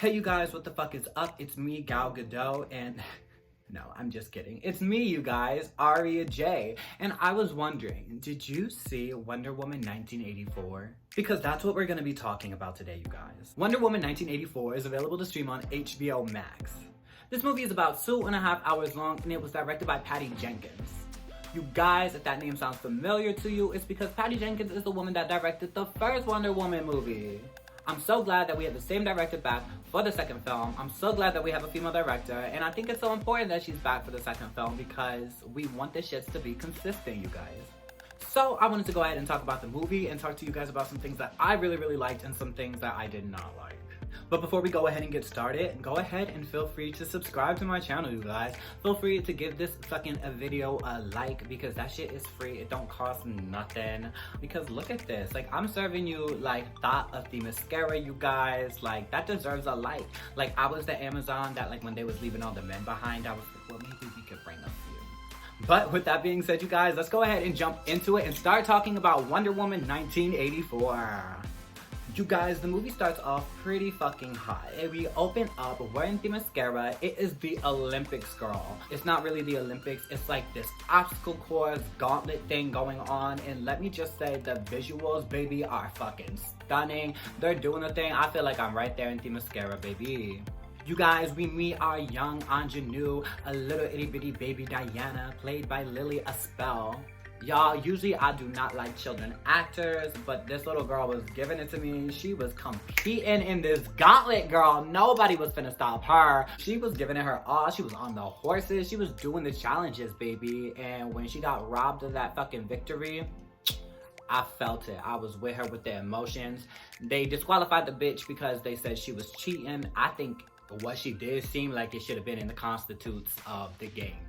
Hey you guys, what the fuck is up? It's me, Gal Gadot, and no, I'm just kidding. It's me, you guys, ARIAJAE, and I was wondering, did you see Wonder Woman 1984? Because that's what we're gonna be talking about today, you guys. Wonder Woman 1984 is available to stream on HBO Max. This movie is about 2.5 hours long, and it was directed by Patty Jenkins. You guys, if that name sounds familiar to you, it's because Patty Jenkins is the woman that directed the first Wonder Woman movie. I'm so glad that we have the same director back for the second film. I'm so glad that we have a female director, and I think it's so important that she's back for the second film because we want the shits to be consistent, you guys. So I wanted to go ahead and talk about the movie and talk to you guys about some things that I really liked and some things that I did not like. But before we go ahead and get started, go ahead and feel free to subscribe to my channel, you guys. Feel free to give this fucking video a like because that shit is free. It don't cost nothing. Because look at this. Like, I'm serving you like thought of the mascara, you guys. Like, that deserves a like. Like, I was the Amazon that like when they was leaving all the men behind, I was like, well, maybe we could bring a few. But with that being said, you guys, let's go ahead and jump into it and start talking about Wonder Woman 1984. You guys, the movie starts off pretty fucking hot. We open up wearing the mascara. It is the Olympics, girl. It's not really the Olympics. It's like this obstacle course gauntlet thing going on. And let me just say, the visuals, baby, are fucking stunning. They're doing a thing. I feel like I'm right there in the mascara, baby. You guys, we meet our young ingenue, a little itty bitty baby Diana, played by Lily Aspel. Y'all, usually I do not like children actors, but this little girl was giving it to me. She was competing in this gauntlet, girl. Nobody was finna stop her. She was giving it her all. She was on the horses. She was doing the challenges, baby. And when she got robbed of that fucking victory, I felt it. I was with her with the emotions. They disqualified the bitch because they said she was cheating. I think what she did seemed like it should have been in the constitutes of the game.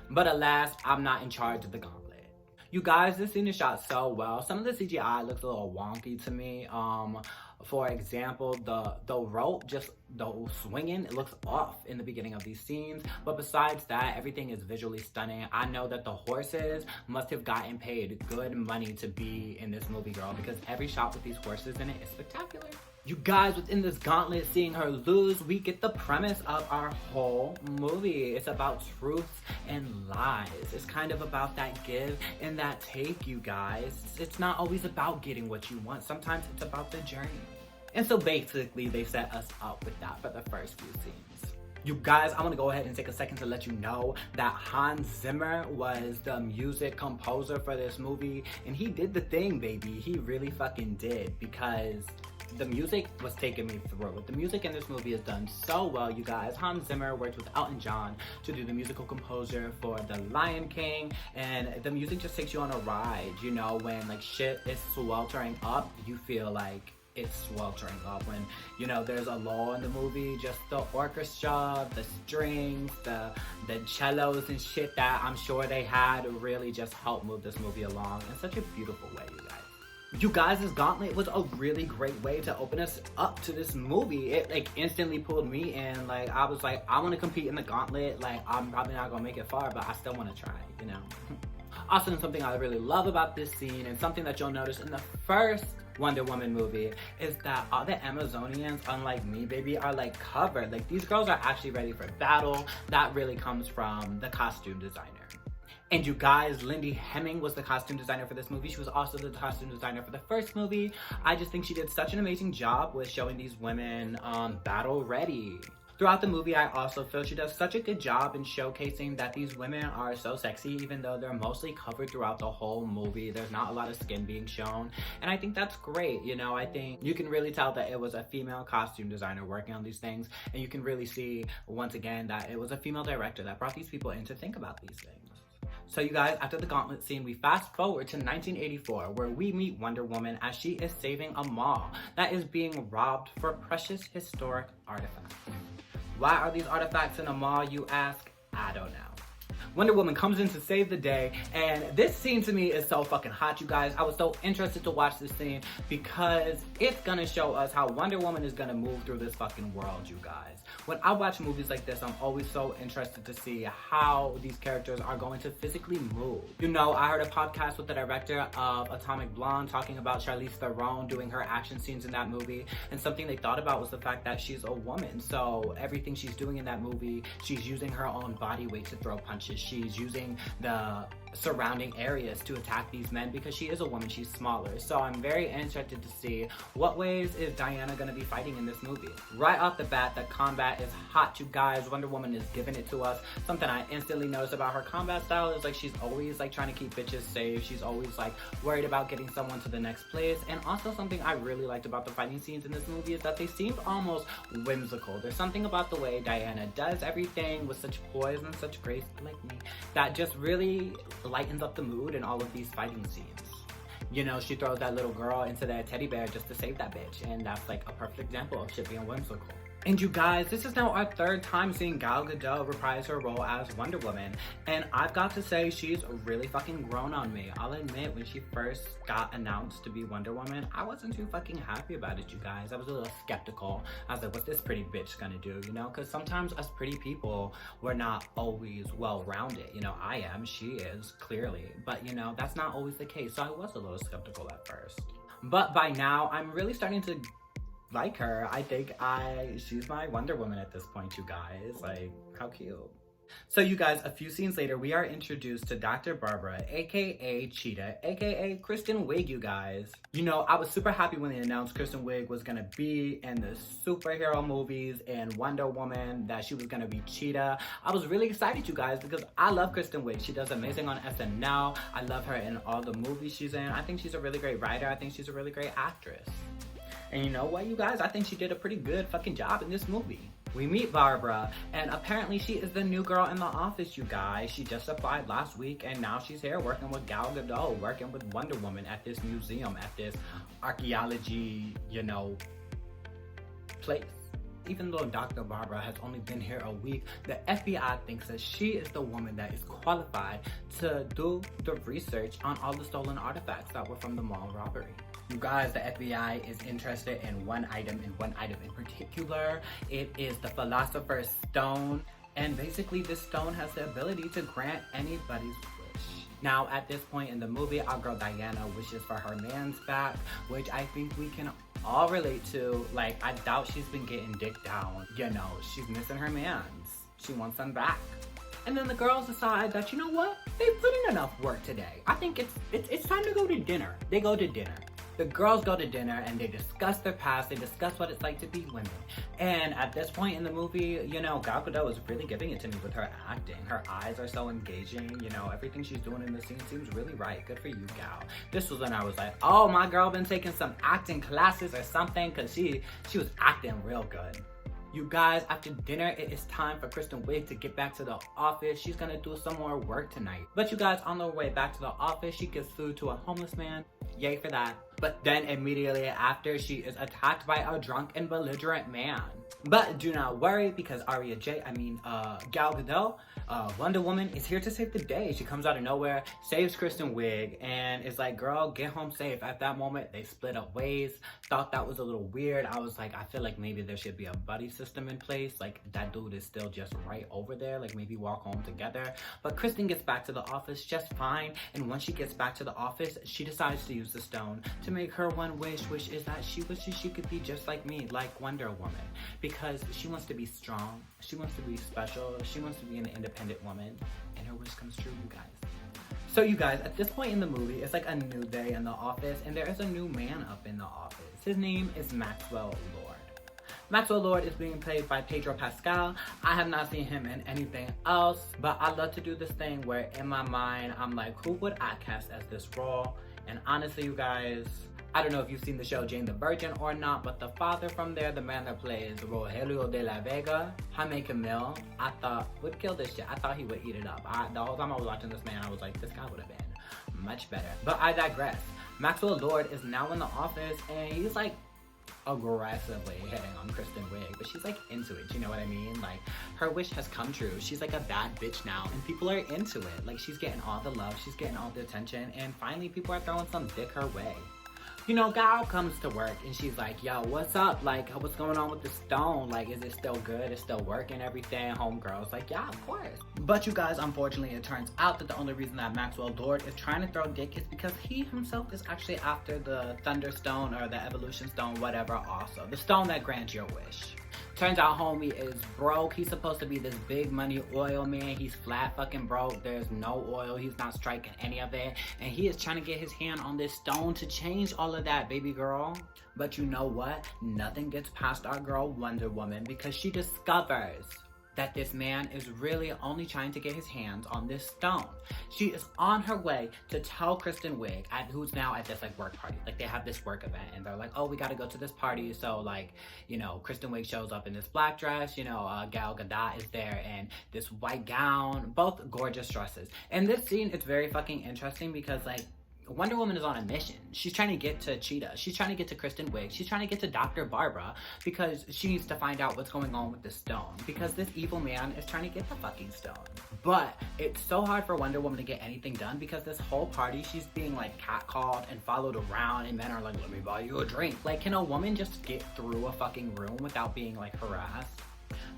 But alas, I'm not in charge of the gauntlet. You guys, this scene is shot so well. Some of the CGI looks a little wonky to me. For example, the rope, just the swinging, it looks off in the beginning of these scenes. But besides that, everything is visually stunning. I know that the horses must have gotten paid good money to be in this movie, girl, because every shot with these horses in it is spectacular. You guys, within this gauntlet, seeing her lose, we get the premise of our whole movie. It's about truths and lies. It's kind of about that give and that take, you guys. It's not always about getting what you want. Sometimes it's about the journey. And so basically, they set us up with that for the first few scenes. You guys, I want to go ahead and take a second to let you know that Hans Zimmer was the music composer for this movie. And he did the thing, baby. He really fucking did, because the music was taking me through. The music in this movie is done so well, you guys. Hans Zimmer worked with Elton John to do the musical composer for The Lion King, and the music just takes you on a ride. You know, when like shit is sweltering up, you feel like it's sweltering up. When, you know, there's a lull in the movie, just the orchestra, the strings, the cellos and shit that I'm sure they had really just helped move this movie along in such a beautiful way, you guys. You guys, this gauntlet was a really great way to open us up to this movie. It like instantly pulled me in. Like, I was like, I want to compete in the gauntlet. Like, I'm probably not gonna make it far, but I still want to try, you know. Also, something I really love about this scene, and something that you'll notice in the first Wonder Woman movie, is that all the Amazonians, unlike me, baby, are like covered. Like, these girls are actually ready for battle. That really comes from the costume designer. And you guys, Lindy Hemming was the costume designer for this movie. She was also the costume designer for the first movie. I just think she did such an amazing job with showing these women battle ready. Throughout the movie, I also feel she does such a good job in showcasing that these women are so sexy, even though they're mostly covered throughout the whole movie. There's not a lot of skin being shown, and I think that's great. You know, I think you can really tell that it was a female costume designer working on these things, and you can really see, once again, that it was a female director that brought these people in to think about these things. So you guys, after the gauntlet scene, we fast forward to 1984, where we meet Wonder Woman as she is saving a mall that is being robbed for precious historic artifacts. Why are these artifacts in a mall, you ask? I don't know. Wonder Woman comes in to save the day, and this scene to me is so fucking hot, you guys. I was so interested to watch this scene because it's gonna show us how Wonder Woman is gonna move through this fucking world, you guys. When I watch movies like this, I'm always so interested to see how these characters are going to physically move. You know, I heard a podcast with the director of Atomic Blonde talking about Charlize Theron doing her action scenes in that movie, and something they thought about was the fact that she's a woman, so everything she's doing in that movie, she's using her own body weight to throw punches. She's using the surrounding areas to attack these men because she is a woman, she's smaller. So I'm very interested to see what ways is Diana gonna be fighting in this movie. Right off the bat, the combat is hot, you guys. Wonder Woman is giving it to us. Something I instantly noticed about her combat style is like she's always like trying to keep bitches safe. She's always like worried about getting someone to the next place. And also something I really liked about the fighting scenes in this movie is that they seemed almost whimsical. There's something about the way Diana does everything with such poise and such grace, like me, that just really lightens up the mood in all of these fighting scenes. You know, she throws that little girl into that teddy bear just to save that bitch, and that's like a perfect example of shit being whimsical. And you guys, this is now our third time seeing Gal Gadot reprise her role as Wonder Woman, and I've got to say she's really fucking grown on me. I'll admit, when she first got announced to be Wonder Woman, I wasn't too fucking happy about it, you guys. I was a little skeptical. I was like, what's this pretty bitch gonna do, you know? Because sometimes us pretty people, we're not always well-rounded. You know, I am, she is, clearly. But, you know, that's not always the case, so I was a little skeptical at first. But by now, I'm really starting to like her. I think she's my Wonder Woman at this point, you guys. Like, how cute. So you guys, a few scenes later, we are introduced to Dr. Barbara, aka Cheetah, aka Kristen Wiig, you guys. You know, I was super happy when they announced Kristen Wiig was gonna be in the superhero movies and Wonder Woman, that she was gonna be Cheetah. I was really excited, you guys, because I love Kristen Wiig. She does amazing on SNL. I love her in all the movies she's in. I think she's a really great writer. I think she's a really great actress. And you know what, you guys? I think she did a pretty good fucking job in this movie. We meet Barbara, and apparently she is the new girl in the office, you guys. She just applied last week, and now she's here working with Gal Gadot, working with Wonder Woman at this museum, at this archaeology, you know, place. Even though Dr. Barbara has only been here a week, the FBI thinks that she is the woman that is qualified to do the research on all the stolen artifacts that were from the mall robbery. You guys, the FBI is interested in one item in particular. It is the Philosopher's Stone. And basically this stone has the ability to grant anybody's wish. Now, at this point in the movie, our girl Diana wishes for her man's back, which I think we can all relate to. Like, I doubt she's been getting dick down. You know, she's missing her mans. She wants them back. And then the girls decide that, you know what? They've put in enough work today. I think it's time to go to dinner. They go to dinner. The girls go to dinner and they discuss their past, they discuss what it's like to be women. And at this point in the movie, you know, Gal Gadot is really giving it to me with her acting. Her eyes are so engaging, you know, everything she's doing in the scene seems really right. Good for you, Gal. This was when I was like, oh, my girl been taking some acting classes or something, because she was acting real good. You guys, after dinner, it is time for Kristen Wiig to get back to the office. She's gonna do some more work tonight. But you guys, on the way back to the office, she gives food to a homeless man. Yay for that. But then immediately after, she is attacked by a drunk and belligerent man. But do not worry, because Gal Gadot, Wonder Woman, is here to save the day. She comes out of nowhere, saves Kristen Wiig, and is like, girl, get home safe. At that moment, they split up ways. Thought that was a little weird. I was like, I feel like maybe there should be a buddy system in place. Like, that dude is still just right over there. Like, maybe walk home together. But Kristen gets back to the office just fine. And once she gets back to the office, she decides to use the stone to make her one wish, which is that she wishes she could be just like me, like Wonder Woman. Because she wants to be strong, she wants to be special, she wants to be an independent woman, and her wish comes true, you guys. So you guys, at this point in the movie, it's like a new day in the office, and there is a new man up in the office. His name is Maxwell Lord. Maxwell Lord is being played by Pedro Pascal. I have not seen him in anything else, but I love to do this thing where in my mind, I'm like, who would I cast as this role? And honestly, you guys, I don't know if you've seen the show Jane the Virgin or not, but the father from there, the man that plays Rogelio de la Vega, Jaime Camille, I thought would kill this shit. I thought he would eat it up. The whole time I was watching this man, I was like, this guy would have been much better. But I digress. Maxwell Lord is now in the office, and he's like aggressively hitting on Kristen Wiig, but she's like into it, you know what I mean? Like, her wish has come true. She's like a bad bitch now, and people are into it. Like, she's getting all the love, she's getting all the attention, and finally people are throwing some dick her way. You know, Gal comes to work and she's like, yo, what's up? Like, what's going on with the stone? Like, is it still good? It's still working, everything? Homegirl's like, yeah, of course. But you guys, unfortunately, it turns out that the only reason that Maxwell Lord is trying to throw dick is because he himself is actually after the Thunderstone or the Evolution Stone, whatever, also. The stone that grants your wish. Turns out homie is broke. He's supposed to be this big money oil man. He's flat fucking broke. There's no oil. He's not striking any of it. And he is trying to get his hand on this stone to change all of that, baby girl. But you know what? Nothing gets past our girl Wonder Woman because she discovers that this man is really only trying to get his hands on this stone. She is on her way to tell Kristen Wiig, who's now at this like work party. Like, they have this work event and they're like, oh, we gotta go to this party. So like, you know, Kristen Wiig shows up in this black dress, you know, Gal Gadot is there in this white gown, both gorgeous dresses. And this scene is very fucking interesting because like, Wonder Woman is on a mission. She's trying to get to Cheetah. She's trying to get to Kristen Wiig. She's trying to get to Dr. Barbara because she needs to find out what's going on with the stone. Because this evil man is trying to get the fucking stone. But it's so hard for Wonder Woman to get anything done because this whole party, she's being like catcalled and followed around and men are like, let me buy you a drink. Like, can a woman just get through a fucking room without being like harassed?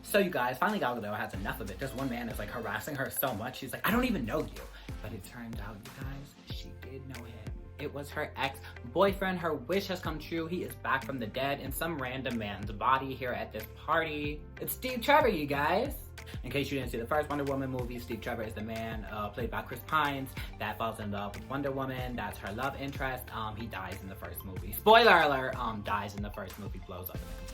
So you guys, finally Gal Gadot has enough of it. This one man is like harassing her so much. She's like, I don't even know you. But it turns out, you guys, she did know him. It was her ex-boyfriend. Her wish has come true. He is back from the dead in some random man's body here at this party. It's Steve Trevor, you guys. In case you didn't see the first Wonder Woman movie, Steve Trevor is the man played by Chris Pines that falls in love with Wonder Woman. That's her love interest. He dies in the first movie. Spoiler alert, dies in the first movie, blows up in the container.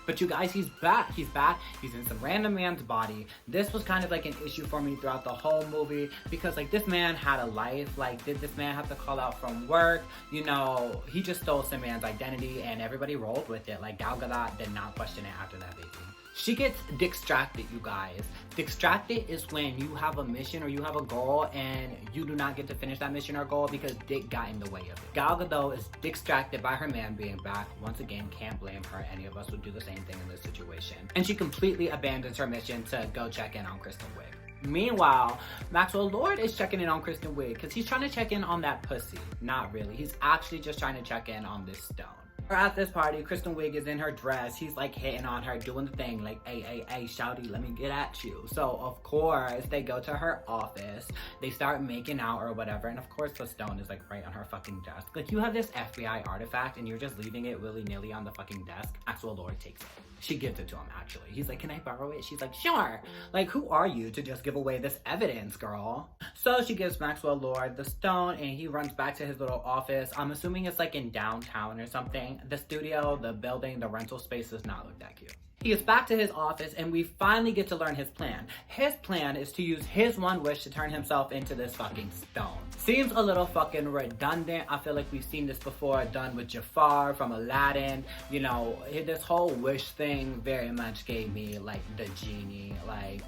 But you guys, he's back. He's back. He's in some random man's body. This was kind of like an issue for me throughout the whole movie because like this man had a life. Like, did this man have to call out from work? You know, he just stole some man's identity and everybody rolled with it. Like, Gal Gadot did not question it after that, baby. She gets distracted, you guys. Distracted is when you have a mission or you have a goal and you do not get to finish that mission or goal because dick got in the way of it. Gal Gadot is distracted by her man being back. Once again, can't blame her. Any of us would do the same thing in this situation. And she completely abandons her mission to go check in on Kristen Wiig. Meanwhile, Maxwell Lord is checking in on Kristen Wiig because he's trying to check in on that pussy. Not really. He's actually just trying to check in on this stone. At this party, Kristen Wiig is in her dress. He's like hitting on her, doing the thing like, hey, shawty, let me get at you. So of course, they go to her office. They start making out or whatever. And of course, the stone is like right on her fucking desk. Like, you have this FBI artifact and you're just leaving it willy-nilly on the fucking desk. Maxwell Lord takes it. She gives it to him, actually. He's like, can I borrow it? She's like, sure. Like, who are you to just give away this evidence, girl? So she gives Maxwell Lord the stone and he runs back to his little office. I'm assuming it's like in downtown or something. The studio, the building, the rental space does not look that cute. He gets back to his office and we finally get to learn his plan. His plan is to use his one wish to turn himself into this fucking stone. Seems a little fucking redundant. I feel like we've seen this before done with Jafar from Aladdin. You know, this whole wish thing very much gave me like the genie, like,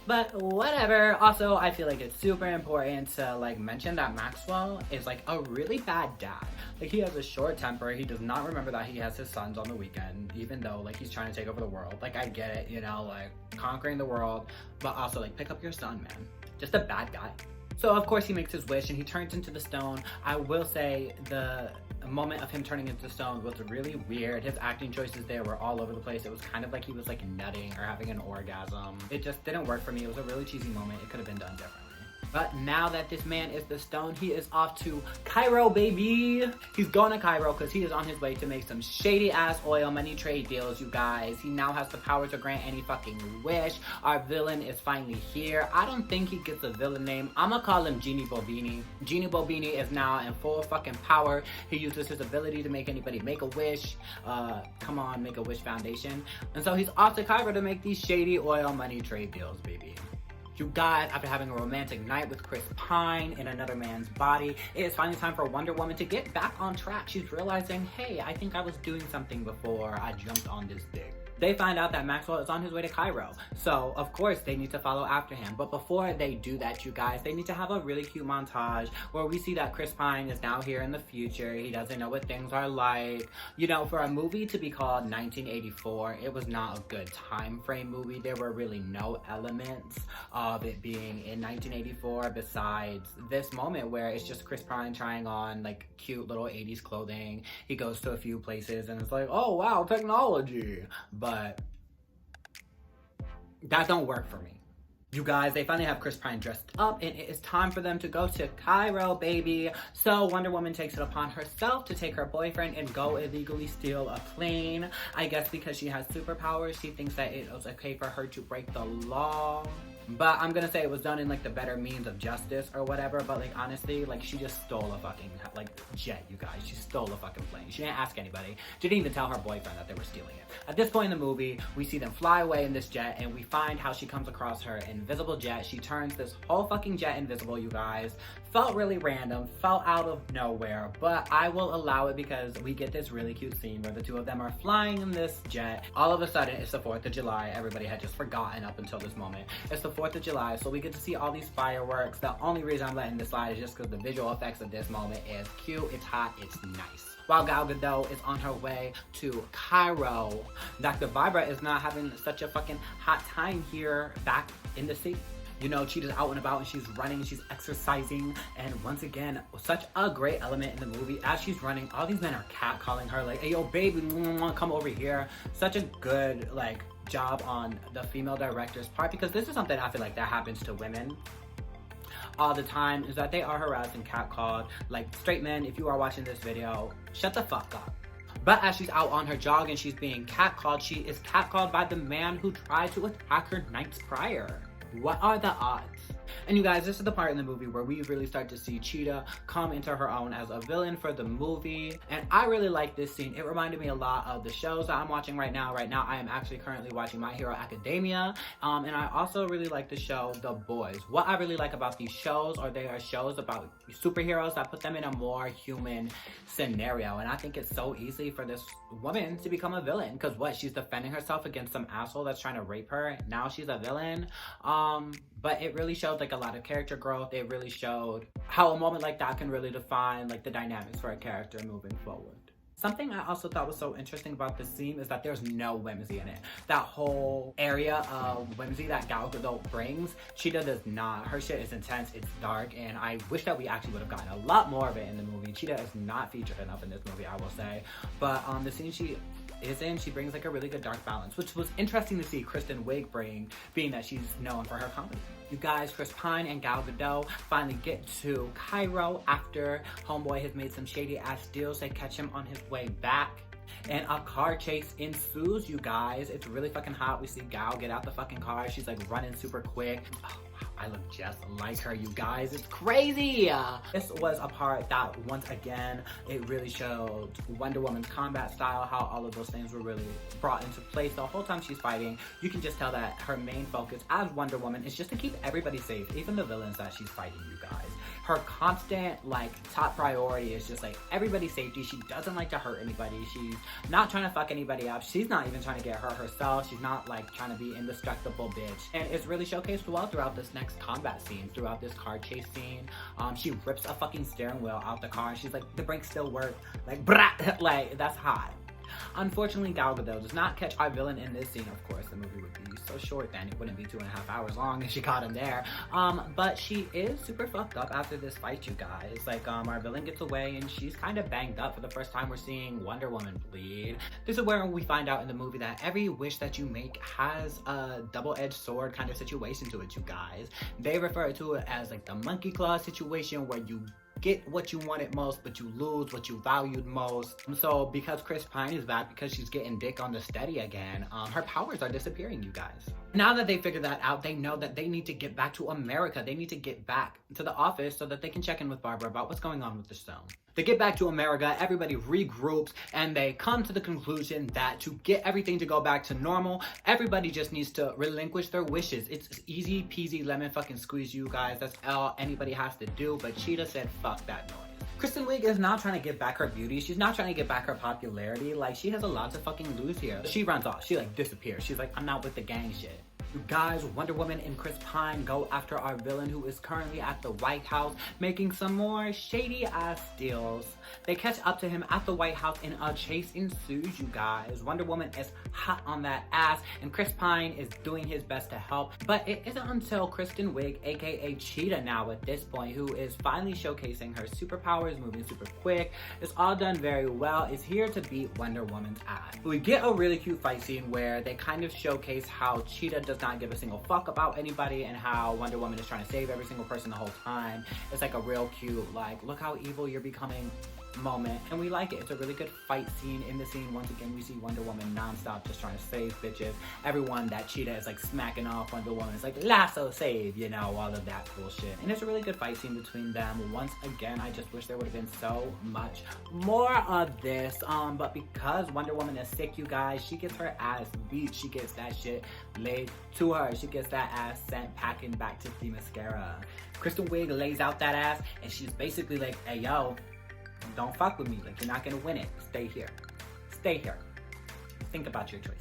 But whatever. Also, I feel like it's super important to like mention that Maxwell is like a really bad dad. Like, he has a short temper. He does not remember that he has his sons on the weekend, even though like he's trying to take over the world. Like, I get it, you know, like conquering the world, but also like pick up your son, man. Just a bad guy. So of course he makes his wish and he turns into the stone. I will say the moment of him turning into stone was really weird. His acting choices there were all over the place. It was kind of like he was like nutting or having an orgasm. It just didn't work for me. It was a really cheesy moment. It could have been done differently. But now that this man is the stone, he is off to Cairo, baby. He's going to Cairo because he is on his way to make some shady ass oil money trade deals, you guys. He now has the power to grant any fucking wish. Our villain is finally here. I don't think he gets a villain name. I'ma call him Genie Bobini. Genie Bobini is now in full fucking power. He uses his ability to make anybody make a wish. Come on, Make-A-Wish Foundation. And so he's off to Cairo to make these shady oil money trade deals, baby. You guys, after having a romantic night with Chris Pine in another man's body, it is finally time for Wonder Woman to get back on track. She's realizing, hey, I think I was doing something before I jumped on this dick. They find out that Maxwell is on his way to Cairo. So, of course, they need to follow after him. But before they do that, you guys, they need to have a really cute montage where we see that Chris Pine is now here in the future. He doesn't know what things are like. You know, for a movie to be called 1984, it was not a good time frame movie. There were really no elements of it being in 1984 besides this moment where it's just Chris Pine trying on like cute little 80s clothing. He goes to a few places and it's like, oh wow, technology. But that don't work for me. You guys, they finally have Chris Pine dressed up and it is time for them to go to Cairo, baby. So Wonder Woman takes it upon herself to take her boyfriend and go illegally steal a plane. I guess because she has superpowers, she thinks that it was okay for her to break the law. But I'm gonna say it was done in like the better means of justice or whatever, but like honestly, like she just stole a fucking like jet, you guys. She stole a fucking plane. She didn't ask anybody. She didn't even tell her boyfriend that they were stealing it. At this point in the movie, we see them fly away in this jet and we find how she comes across her invisible jet. She turns this whole fucking jet invisible, you guys. Felt really random, felt out of nowhere, but I will allow it because we get this really cute scene where the two of them are flying in this jet. All of a sudden, it's the 4th of July. Everybody had just forgotten up until this moment. It's the 4th of July, so we get to see all these fireworks. The only reason I'm letting this slide is just because the visual effects of this moment is cute, it's hot, it's nice. While Gal Gadot is on her way to Cairo, Dr. Vibra is not having such a fucking hot time here back in the city. You know, Cheetah's out and about and she's running, she's exercising, and once again, such a great element in the movie. As she's running, all these men are catcalling her like, hey, yo, baby, come over here. Such a good, like, job on the female director's part, because this is something I feel like that happens to women all the time, is that they are harassed and catcalled. Like, straight men, if you are watching this video, shut the fuck up. But as she's out on her jog and she's being catcalled, she is catcalled by the man who tried to attack her nights prior. What are the odds? And you guys, this is the part in the movie where we really start to see Cheetah come into her own as a villain for the movie. And I really like this scene. It reminded me a lot of the shows that I'm watching right now. Right now, I am actually currently watching My Hero Academia. And I also really like the show The Boys. What I really like about these shows are they are shows about superheroes that put them in a more human scenario. And I think it's so easy for this woman to become a villain. Because what? She's defending herself against some asshole that's trying to rape her. Now she's a villain. But it really showed like a lot of character growth. It really showed how a moment like that can really define like the dynamics for a character moving forward. Something I also thought was so interesting about this scene is that there's no whimsy in it. That whole area of whimsy that Gal Gadot brings, Cheetah does not. Her shit is intense, it's dark, and I wish that we actually would have gotten a lot more of it in the movie. Cheetah is not featured enough in this movie, I will say. But the scene she is in, she brings like a really good dark balance, which was interesting to see Kristen Wiig bring, being that she's known for her comedy. You guys, Chris Pine and Gal Gadot finally get to Cairo after homeboy has made some shady ass deals. They catch him on his way back and a car chase ensues, you guys. It's really fucking hot. We see Gal get out the fucking car. She's like running super quick. Oh, wow, I look just like her, you guys. It's crazy. This was a part that, once again, it really showed Wonder Woman's combat style, how all of those things were really brought into place. The whole time she's fighting, you can just tell that her main focus as Wonder Woman is just to keep everybody safe, even the villains that she's fighting, you guys. Her constant, like, top priority is just, like, everybody's safety. She doesn't like to hurt anybody. She's not trying to fuck anybody up. She's not even trying to get hurt herself. She's not, like, trying to be indestructible bitch. And it's really showcased well throughout this next combat scene, throughout this car chase scene. She rips a fucking steering wheel out the car and she's like, the brakes still work. Like, brah! Like, that's hot. Unfortunately, Gal Gadot does not catch our villain in this scene. Of course, the movie would be so short then. It wouldn't be 2.5 hours long if she caught him there. But she is super fucked up after this fight, you guys. Like, our villain gets away and she's kind of banged up. For the first time, we're seeing Wonder Woman bleed. This is where we find out in the movie that every wish that you make has a double-edged sword kind of situation to it, you guys. They refer to it as like the monkey claw situation, where you get what you wanted most, but you lose what you valued most. So because Chris Pine is back, because she's getting dick on the steady again, her powers are disappearing, you guys. Now that they figured that out, they know that they need to get back to America. They need to get back to the office so that they can check in with Barbara about what's going on with the stone. They get back to America, everybody regroups, and they come to the conclusion that to get everything to go back to normal, everybody just needs to relinquish their wishes. It's easy peasy lemon fucking squeeze, you guys. That's all anybody has to do, but Cheetah said fuck that noise. Kristen Wiig is not trying to get back her beauty. She's not trying to get back her popularity. Like, she has a lot to fucking lose here. She runs off. She like disappears. She's like, I'm not with the gang shit. You guys, Wonder Woman and Chris Pine go after our villain who is currently at the White House making some more shady ass deals. They catch up to him at the White House and a chase ensues, you guys. Wonder Woman is hot on that ass and Chris Pine is doing his best to help. But it isn't until Kristen Wiig, aka Cheetah now at this point, who is finally showcasing her superpowers, moving super quick. It's all done very well, is here to beat Wonder Woman's ass. We get a really cute fight scene where they kind of showcase how Cheetah does not give a single fuck about anybody and how Wonder Woman is trying to save every single person the whole time. It's like a real cute, like, look how evil you're becoming moment, and we like it. It's a really good fight scene. In the scene, once again, we see Wonder Woman non-stop just trying to save bitches. Everyone that Cheetah is like smacking off, Wonder Woman is like lasso save, you know, all of that cool shit. And it's a really good fight scene between them. Once again, I just wish there would have been so much more of this, but because Wonder Woman is sick, you guys, she gets her ass beat. She gets that shit laid to her. She gets that ass sent packing back to the mascara. Kristen Wiig lays out that ass and she's basically like, hey yo, don't fuck with me. Like, you're not gonna win it. Stay here. Stay here. Think about your choice.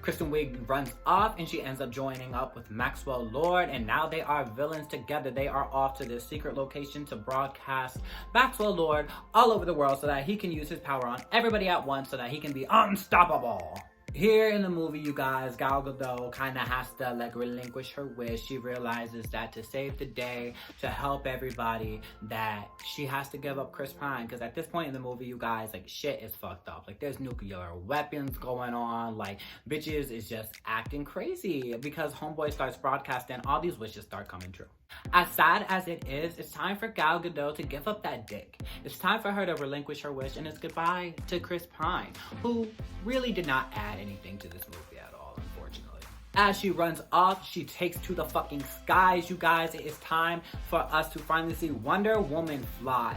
Kristen Wiig runs off and she ends up joining up with Maxwell Lord, and now they are villains together. They are off to this secret location to broadcast Maxwell Lord all over the world so that he can use his power on everybody at once so that he can be unstoppable. Here in the movie, you guys, Gal Gadot kind of has to like relinquish her wish. She realizes that to save the day, to help everybody, that she has to give up Chris Pine. Because at this point in the movie, you guys, like, shit is fucked up. Like, there's nuclear weapons going on. Like, bitches is just acting crazy because Homeboy starts broadcasting. All these wishes start coming true. As sad as it is, it's time for Gal Gadot to give up that dick. It's time for her to relinquish her wish, and it's goodbye to Chris Pine, who really did not add anything to this movie at all, unfortunately. As she runs off, she takes to the fucking skies, you guys. It is time for us to finally see Wonder Woman fly.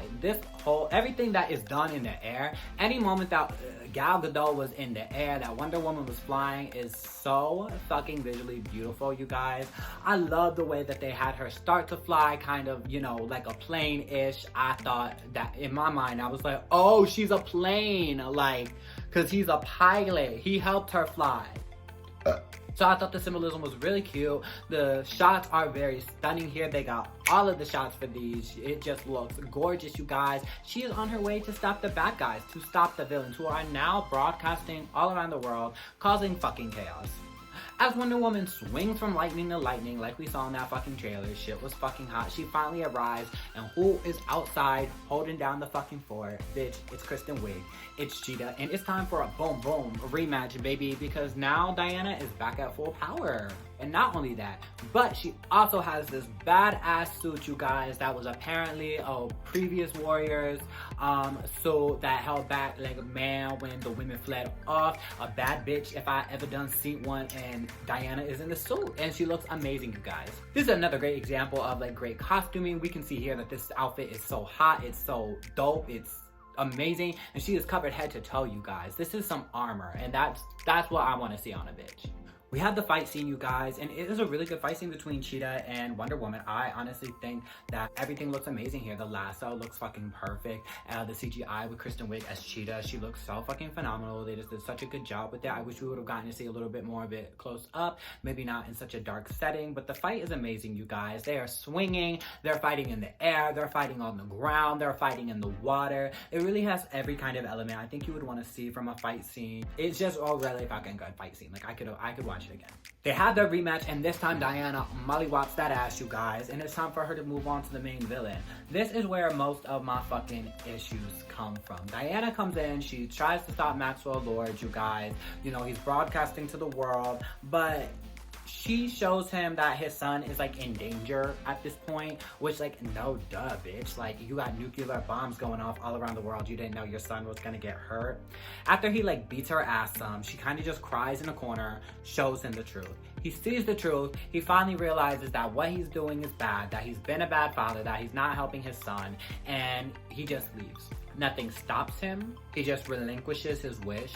Everything that is done in the air, any moment that Gal Gadot was in the air, that Wonder Woman was flying, is so fucking visually beautiful, you guys. I love the way that they had her start to fly, kind of, you know, like a plane-ish. I thought that, in my mind, I was like, oh, she's a plane, like, because he's a pilot. He helped her fly. So I thought the symbolism was really cute. The shots are very stunning here. They got all of the shots for these. It just looks gorgeous, you guys. She is on her way to stop the bad guys, to stop the villains who are now broadcasting all around the world, causing fucking chaos. As Wonder Woman swings from lightning to lightning, like we saw in that fucking trailer, shit was fucking hot. She finally arrives, and who is outside holding down the fucking fort? Bitch, it's Kristen Wiig, it's Cheetah, and it's time for a boom boom rematch, baby, because now Diana is back at full power. And not only that, but she also has this badass suit, you guys, that was apparently a previous Warriors suit that held back like a man when the women fled off. A bad bitch if I ever done seen one, and Diana is in the suit and she looks amazing, you guys. This is another great example of like great costuming. We can see here that this outfit is so hot, it's so dope, it's amazing, and she is covered head to toe, you guys. This is some armor, and that's what I want to see on a bitch. We have the fight scene, you guys, and it is a really good fight scene between Cheetah and Wonder Woman. I honestly think that everything looks amazing here. The lasso looks fucking perfect. The CGI with Kristen Wiig as Cheetah, she looks so fucking phenomenal. They just did such a good job with that. I wish we would have gotten to see a little bit more of it close up, maybe not in such a dark setting, but the fight is amazing, you guys. They are swinging, they're fighting in the air, they're fighting on the ground, they're fighting in the water. It really has every kind of element I think you would want to see from a fight scene. It's just a really fucking good fight scene. Like, I could watch it again. They had their rematch, and this time Diana mollywops that ass, you guys, and it's time for her to move on to the main villain. This is where most of my fucking issues come from. Diana comes in, she tries to stop Maxwell Lord, you guys. You know, he's broadcasting to the world, but she shows him that his son is like in danger at this point, which, like, no duh, bitch. Like, you got nuclear bombs going off all around the world. You didn't know your son was gonna get hurt. After he like beats her ass some, she kind of just cries in a corner, shows him the truth. He sees the truth. He finally realizes that what he's doing is bad, that he's been a bad father, that he's not helping his son, and he just leaves. Nothing stops him. He just relinquishes his wish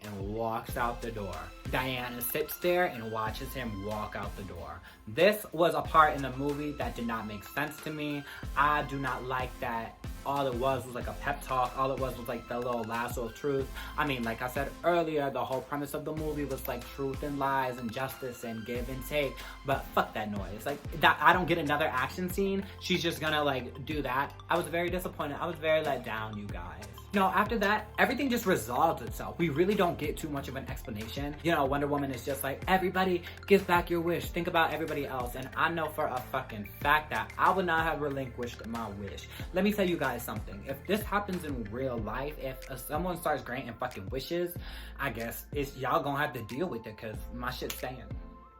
and walks out the door. Diana sits there and watches him walk out the door. This was a part in the movie that did not make sense to me. I do not like that all it was like a pep talk. All it was like the little lasso of truth. I mean, like I said earlier, the whole premise of the movie was like truth and lies and justice and give and take. But fuck that noise. Like that, I don't get another action scene. She's just gonna like do that. I was very disappointed. I was very let down, you guys. No, after that, everything just resolves itself. We really don't get too much of an explanation. You know, Wonder Woman is just like, everybody give back your wish. Think about everybody else. And I know for a fucking fact that I would not have relinquished my wish. Let me tell you guys something. If this happens in real life, if someone starts granting fucking wishes, I guess it's y'all gonna have to deal with it because my shit's staying.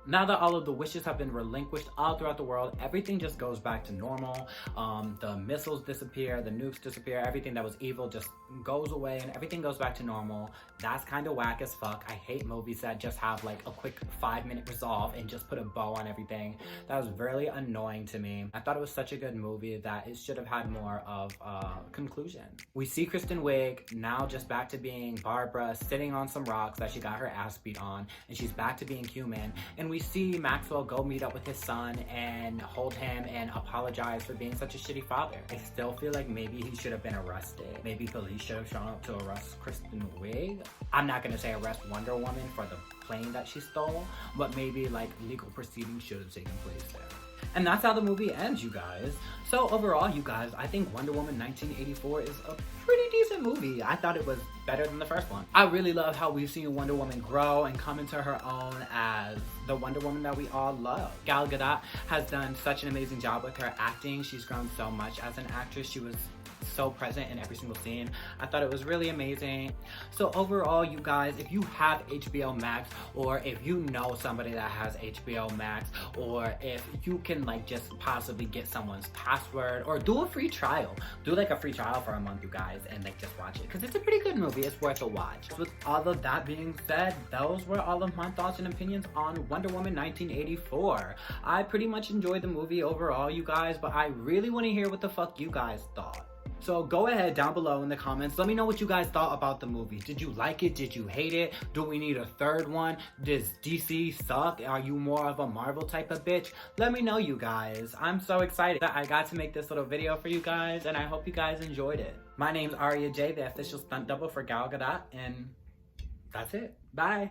Now that all of the wishes have been relinquished all throughout the world, everything just goes back to normal. The missiles disappear, the nukes disappear, everything that was evil just goes away and everything goes back to normal. That's kind of whack as fuck. I hate movies that just have like a quick 5-minute resolve and just put a bow on everything. That was really annoying to me. I thought it was such a good movie that it should have had more of a conclusion. We see Kristen Wiig now just back to being Barbara, sitting on some rocks that she got her ass beat on, and she's back to being human. And we see Maxwell go meet up with his son and hold him and apologize for being such a shitty father. I still feel like maybe he should have been arrested. Maybe police should have shown up to arrest Kristen Wiig. I'm not gonna say arrest Wonder Woman for the plane that she stole, but maybe like legal proceedings should have taken place there. And that's how the movie ends, you guys. So overall, you guys, I think Wonder Woman 1984 is a pretty decent movie. I thought it was better than the first one. I really love how we've seen Wonder Woman grow and come into her own as the Wonder Woman that we all love. Gal Gadot has done such an amazing job with her acting. She's grown so much as an actress. She was so present in every single scene. I thought it was really amazing. So overall, you guys, if you have HBO Max, or if you know somebody that has HBO Max, or if you can like just possibly get someone's password, or do a free trial. Do like a free trial for a month, you guys, and like just watch it, because it's a pretty good movie. It's worth a watch. With all of that being said, those were all of my thoughts and opinions on Wonder Woman 1984. I pretty much enjoyed the movie overall, you guys, but I really want to hear what the fuck you guys thought. So go ahead down below in the comments. Let me know what you guys thought about the movie. Did you like it? Did you hate it? Do we need a third one? Does DC suck? Are you more of a Marvel type of bitch? Let me know, you guys. I'm so excited that I got to make this little video for you guys, and I hope you guys enjoyed it. My name's ARIAJAE, the official stunt double for Gal Gadot, and that's it. Bye.